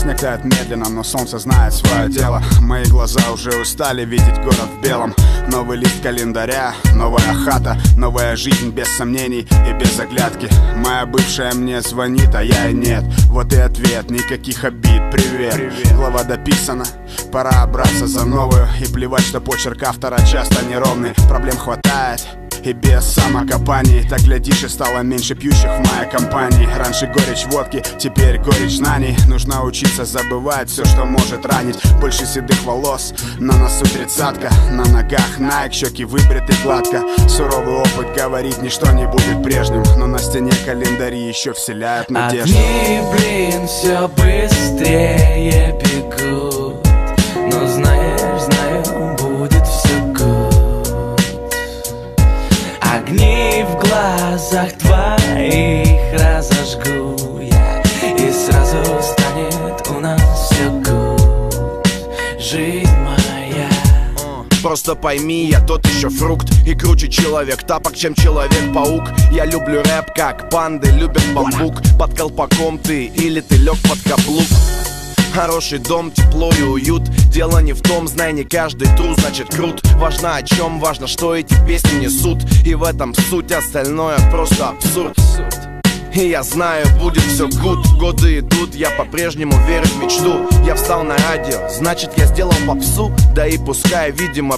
Снег тает медленно, но солнце знает свое дело. Мои глаза уже устали видеть город в белом. Новый лист календаря, новая хата, новая жизнь без сомнений и без оглядки. Моя бывшая мне звонит, а я и нет. Вот и ответ, никаких обид, привет. Глава дописана, пора браться за новую. И плевать, что почерк автора часто неровный. Проблем хватает и без самокопаний. Так глядишь, и стало меньше пьющих в моей компании. Раньше горечь водки, теперь горечь знаний. Нужно учиться забывать все, что может ранить. Больше седых волос, на носу 30-ка. На ногах Nike, щеки выбриты гладко. Суровый опыт говорит, ничто не будет прежним. Но на стене календари еще вселяют надежду. Огни, блин, все быстрее бегут. Но знаешь, знаю, будет все good. Огни в глазах твоих разожгу я, и сразу станет у нас все good. Жизнь моя. Просто пойми, я тот еще фрукт и круче человек-тапок, чем человек-паук. Я люблю рэп, как панды любят бамбук. Под колпаком ты или ты лег под каблук. Хороший дом, тепло и уют. Дело не в том, знай, не каждый тру значит крут. Важно о чем, важно, что эти песни несут. И в этом суть, остальное просто абсурд. И я знаю, будет все good. Годы идут, я по-прежнему верю в мечту. Я встал на радио, значит я сделал попсу. Да и пускай, видимо,